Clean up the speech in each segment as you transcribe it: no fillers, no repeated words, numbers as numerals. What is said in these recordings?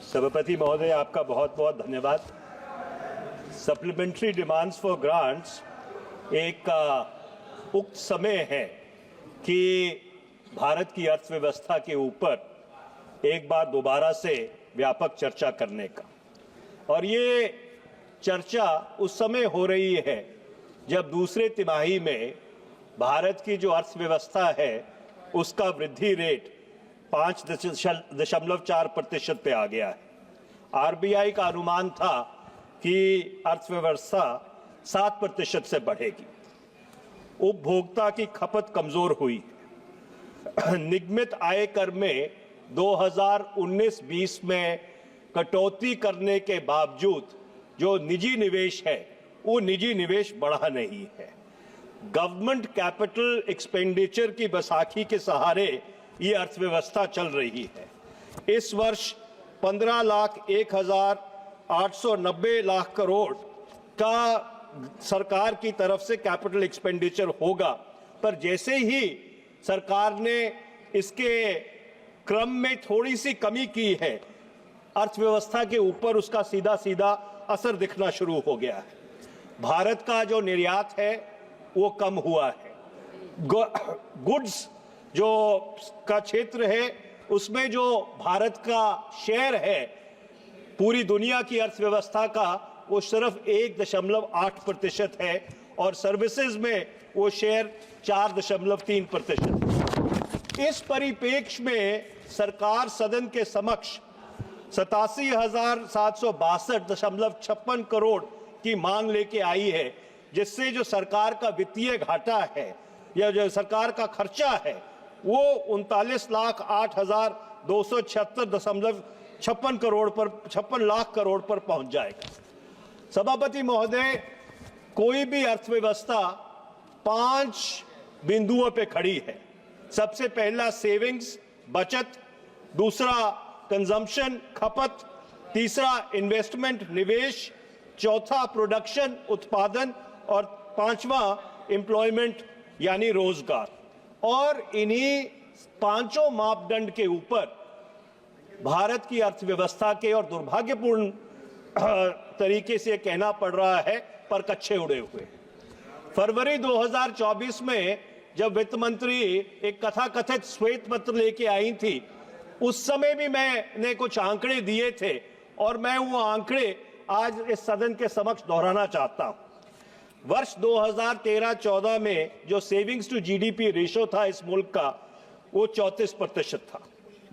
सभापति महोदय, आपका बहुत बहुत धन्यवाद। सप्लीमेंट्री डिमांड्स फॉर ग्रांट्स एक उक्त समय है कि भारत की अर्थव्यवस्था के ऊपर एक बार दोबारा से व्यापक चर्चा करने का, और ये चर्चा उस समय हो रही है जब दूसरे तिमाही में भारत की जो अर्थव्यवस्था है उसका वृद्धि रेट 5.4% पे आ गया है। आरबीआई का अनुमान था कि अर्थव्यवस्था 7% से बढ़ेगी। उपभोक्ता की खपत कमजोर हुई। निगमित आयकर में 2019-20 में कटौती करने के बावजूद जो निजी निवेश है वो निजी निवेश बढ़ा नहीं है। गवर्नमेंट कैपिटल एक्सपेंडिचर की बैसाखी के सहारे ये अर्थव्यवस्था चल रही है। इस वर्ष 15,01,890 लाख करोड़ का सरकार की तरफ से कैपिटल एक्सपेंडिचर होगा, पर जैसे ही सरकार ने इसके क्रम में थोड़ी सी कमी की है, अर्थव्यवस्था के ऊपर उसका सीधा सीधा असर दिखना शुरू हो गया है। भारत का जो निर्यात है वो कम हुआ है। गुड्स जो का क्षेत्र है उसमें जो भारत का शेयर है पूरी दुनिया की अर्थव्यवस्था का वो सिर्फ 1.8% है, और सर्विसेज में वो शेयर 4.3%। इस परिप्रेक्ष्य में सरकार सदन के समक्ष 87,762.56 करोड़ की मांग लेके आई है, जिससे जो सरकार का वित्तीय घाटा है या जो सरकार का खर्चा है वो 39,08,276.56 करोड़ पर 56 लाख करोड़ पर पहुंच जाएगा। सभापति महोदय, कोई भी अर्थव्यवस्था 5 बिंदुओं पे खड़ी है। सबसे पहला सेविंग्स बचत, दूसरा कंजम्पशन खपत, तीसरा इन्वेस्टमेंट निवेश, चौथा प्रोडक्शन उत्पादन, और पांचवा एम्प्लॉयमेंट यानी रोजगार। और इन्हीं पांचों मापदंड के ऊपर भारत की अर्थव्यवस्था के, और दुर्भाग्यपूर्ण तरीके से कहना पड़ रहा है, पर कच्छे उड़े हुए। फरवरी 2024 में जब वित्त मंत्री एक कथाकथित श्वेत पत्र लेके आई थी, उस समय भी मैंने कुछ आंकड़े दिए थे, और मैं वो आंकड़े आज इस सदन के समक्ष दोहराना चाहता हूं। वर्ष 2013-14 में जो सेविंग्स टू जीडीपी रेशो था इस मुल्क का वो 34% था।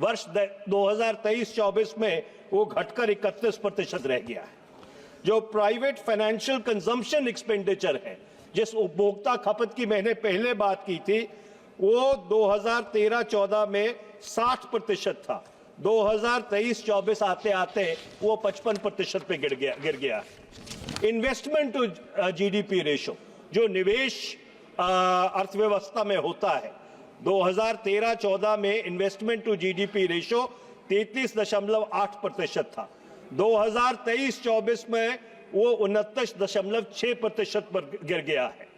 वर्ष 2023-24 में वो घटकर 31% रह गया है। जो प्राइवेट फाइनेंशियल कंजम्पशन एक्सपेंडिचर है, जिस उपभोक्ता खपत की मैंने पहले बात की थी, वो 2013-14 में 60% था। 2023-24 आते आते वो 55% पे गिर गया। इन्वेस्टमेंट टू जीडीपी रेशो, जो निवेश अर्थव्यवस्था में होता है, 2013-14 में इन्वेस्टमेंट टू जीडीपी रेशो 33.8% था। 2023-24 में वो 29.6% पर गिर गया है।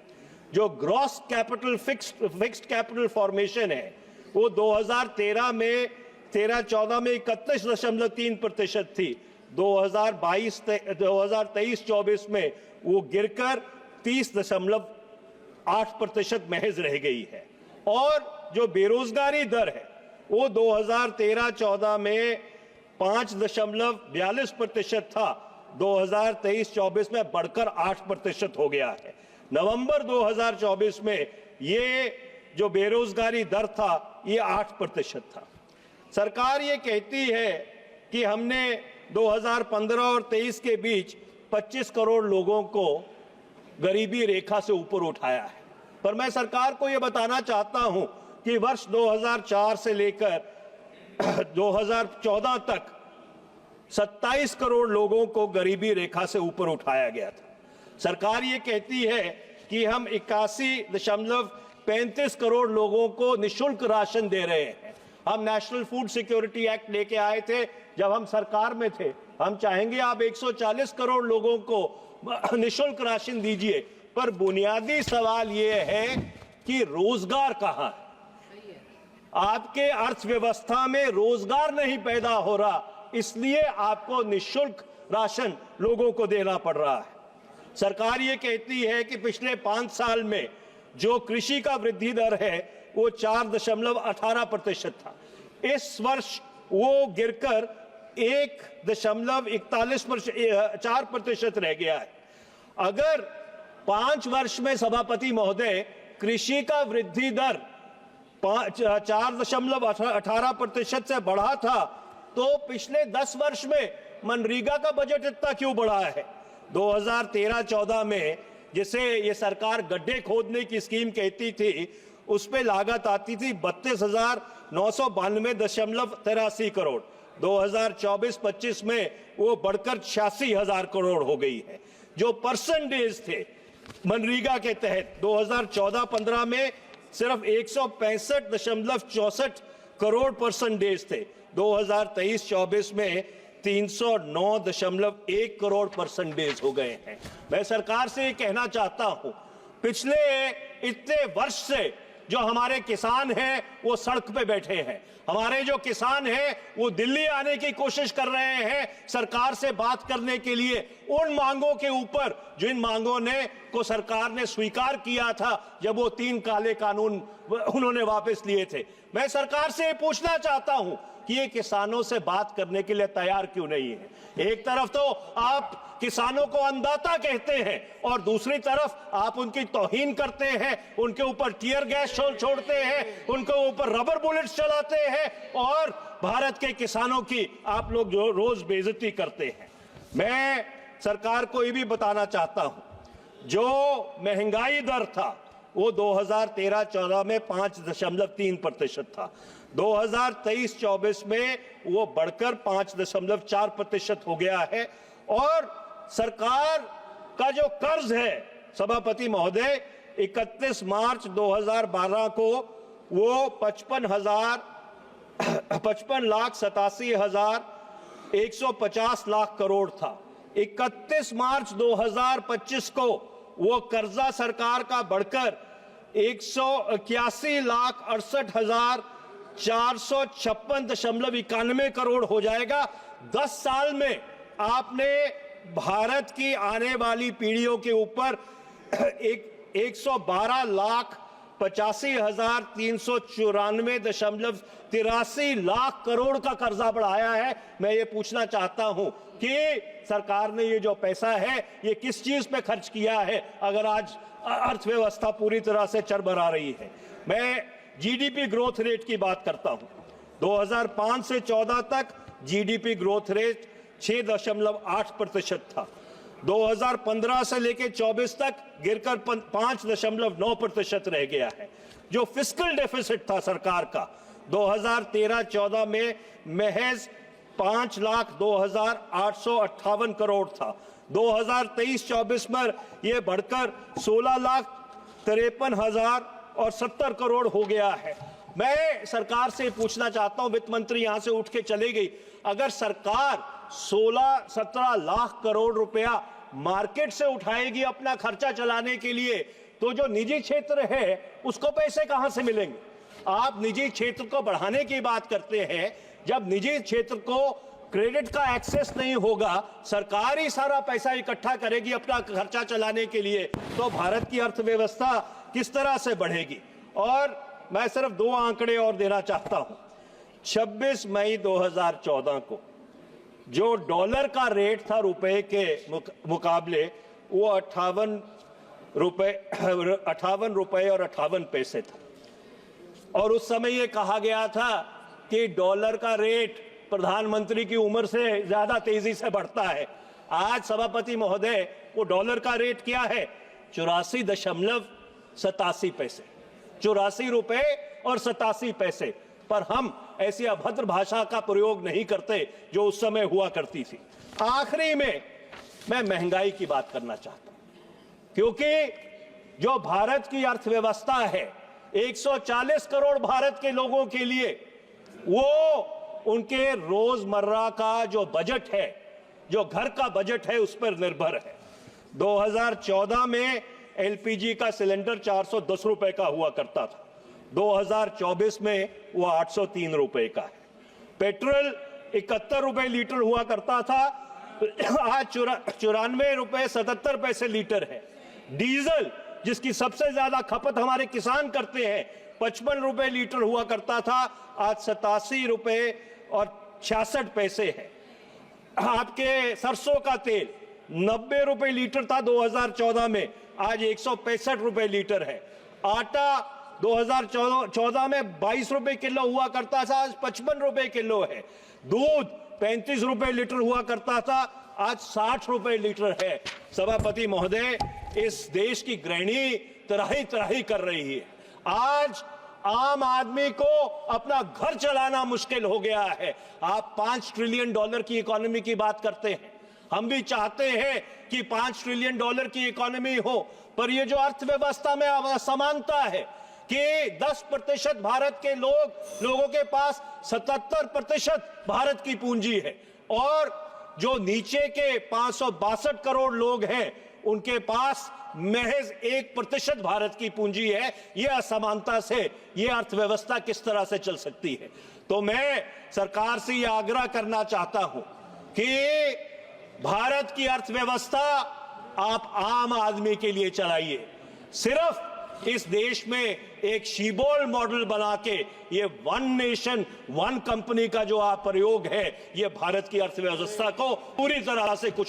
जो gross capital fixed capital formation है वो 2013-14 में 31.3% थी। 2023-24 में वो गिरकर 30.8% महज रह गई है। और जो बेरोजगारी दर है वो 2013-14 में 5.42% था, 2023-24 में बढ़कर 8% हो गया है। नवंबर 2024 में ये जो बेरोजगारी दर था ये 8% था। सरकार ये कहती है कि हमने 2015 और 23 के बीच 25 करोड़ लोगों को गरीबी रेखा से ऊपर उठाया है, पर मैं सरकार को यह बताना चाहता हूं कि वर्ष 2004 से लेकर 2014 तक 27 करोड़ लोगों को गरीबी रेखा से ऊपर उठाया गया था। सरकार ये कहती है कि हम 81.35 करोड़ लोगों को निःशुल्क राशन दे रहे हैं। हम नेशनल फूड सिक्योरिटी एक्ट लेके आए थे जब हम सरकार में थे। हम चाहेंगे आप 140 करोड़ लोगों को निःशुल्क राशन दीजिए, पर बुनियादी सवाल ये है कि रोजगार कहां है? आपके अर्थव्यवस्था में रोजगार नहीं पैदा हो रहा, इसलिए आपको निःशुल्क राशन लोगों को देना पड़ रहा है। सरकार ये कहती है कि पिछले 5 साल में जो कृषि का वृद्धि दर है वो 4.18% था। इस वर्ष वो गिरकर 1.4% रह गया है। अगर 5 वर्ष में सभापति महोदय कृषि का वृद्धि दर 4.18% से बढ़ा था, तो पिछले 10 वर्ष में मनरेगा का बजट इतना क्यों बढ़ा है? 2013-14 में जिसे ये सरकार गड्ढे खोदने की स्कीम कहती थी, उस पे लागत आती थी 32,992.83 करोड़। 2024-25 में वो बढ़कर 86,000 करोड़ हो गई है। जो परसेंटेज थे मनरेगा के तहत 2014-15 में सिर्फ 165.64 करोड़ परसेंटेज थे। 2023-24 में 309.1 करोड़ परसेंटेज हो गए हैं। मैं सरकार से ये कहना चाहता हूं, पिछले इतने वर्ष से जो हमारे किसान हैं वो सड़क पे बैठे हैं। हमारे जो किसान हैं वो दिल्ली आने की कोशिश कर रहे हैं सरकार से बात करने के लिए उन मांगों के ऊपर जिन मांगों को सरकार ने स्वीकार किया था जब वो 3 काले कानून उन्होंने वापस लिए थे। मैं सरकार से पूछना चाहता हूं कि ये किसानों से बात करने के लिए तैयार क्यों नहीं है? एक तरफ तो आप किसानों को अन्नदाता कहते हैं और दूसरी तरफ आप उनकी तौहीन करते हैं, उनके ऊपर टीयर गैस छोड़ते हैं, उनके ऊपर रबर बुलेट्स चलाते हैं और भारत के किसानों की आप लोग जो रोज बेइज्जती करते हैं। मैं सरकार को ये भी बताना चाहता हूं, जो महंगाई दर था वो 2013-14 में 5.3% था। 2023-24 में वो बढ़कर 5.4% हो गया है। और सरकार का जो कर्ज है सभापति महोदय, 31 मार्च 2012 को वो 55,87,150 लाख करोड़ था। 31 मार्च 2025 को वो कर्जा सरकार का बढ़कर 181,68,456.91 करोड़ हो जाएगा। 10 साल में आपने भारत की आने वाली पीढ़ियों के ऊपर 112,85,394.83 लाख करोड़ का कर्जा बढ़ाया है। मैं ये पूछना चाहता हूं कि सरकार ने ये जो पैसा है ये किस चीज पे खर्च किया है, अगर आज अर्थव्यवस्था पूरी तरह से चरमरा रही है। मैं जीडीपी ग्रोथ रेट की बात करता हूं। 2005 से 14 तक जीडीपी ग्रोथ रेट 6.8% था। 2015 से लेकर 24 तक गिरकर 5.9% रह गया है। जो फिस्कल डेफिसिट था सरकार का 2013-14 में महज 5,02,858 करोड़ था। 2023-24 में यह बढ़कर 16,53,070 करोड़ हो गया है। मैं सरकार से पूछना चाहता हूं, वित्त मंत्री यहां से उठ के चले गई, अगर सरकार 16-17 लाख करोड़ रुपया मार्केट से उठाएगी अपना खर्चा चलाने के लिए, तो जो निजी क्षेत्र है उसको पैसे कहां से मिलेंगे? आप निजी क्षेत्र को बढ़ाने की बात करते हैं, जब निजी क्षेत्र को क्रेडिट का एक्सेस नहीं होगा, सरकार ही सारा पैसा इकट्ठा करेगी अपना खर्चा चलाने के लिए, तो भारत की अर्थव्यवस्था किस तरह से बढ़ेगी? और मैं सिर्फ 2 आंकड़े और देना चाहता हूं। 26 मई 2014 को जो डॉलर का रेट था रुपए के मुकाबले, वो 58 रुपए और 58 पैसे था। और उस समय ये कहा गया था कि डॉलर का रेट प्रधानमंत्री की उम्र से ज्यादा तेजी से बढ़ता है। आज सभापति महोदय वो डॉलर का रेट क्या है? 84.87 पैसे, 84 रुपए और 87 पैसे। पर हम ऐसी अभद्र भाषा का प्रयोग नहीं करते जो उस समय हुआ करती थी। आखिरी में मैं महंगाई की बात करना चाहता हूं, क्योंकि जो भारत की अर्थव्यवस्था है 140 करोड़ भारत के लोगों के लिए, वो उनके रोजमर्रा का जो बजट है, जो घर का बजट है, उस पर निर्भर है। 2014 में एलपीजी का सिलेंडर 410 रुपए का हुआ करता था, 2024 में वो 803 रुपए का है। पेट्रोल 71 रुपए लीटर हुआ करता था, आज 94 रुपए 77 पैसे लीटर है। डीजल जिसकी सबसे ज्यादा खपत हमारे किसान करते हैं 55 रुपए लीटर हुआ करता था, आज 87 रुपए और 66 पैसे है। आपके सरसों का तेल 90 रुपए लीटर था 2014 में, आज 165 रुपए लीटर है। आटा 2014 में 22 रुपए किलो हुआ करता था, आज 55 रुपए किलो है। दूध 35 रुपए लीटर हुआ करता था, आज 60 रुपए लीटर है। सभापति महोदय, इस देश की गृहिणी त्राही त्राही कर रही है। आज आम आदमी को अपना घर चलाना मुश्किल हो गया है। आप $5 ट्रिलियन की इकोनॉमी की बात करते हैं, हम भी चाहते हैं कि $5 ट्रिलियन की इकोनॉमी हो, पर यह जो अर्थव्यवस्था में असमानता है कि 10% भारत के लोगों के पास 77% भारत की पूंजी है और जो नीचे के 562 करोड़ लोग हैं उनके पास महज 1% भारत की पूंजी है। यह असमानता से यह अर्थव्यवस्था किस तरह से चल सकती है? तो मैं सरकार से यह आग्रह करना चाहता हूं कि भारत की अर्थव्यवस्था आप आम आदमी के लिए चलाइए। सिर्फ इस देश में एक शीबोल मॉडल बना के ये वन नेशन वन कंपनी का जो आप प्रयोग है, ये भारत की अर्थव्यवस्था को पूरी तरह से कुछ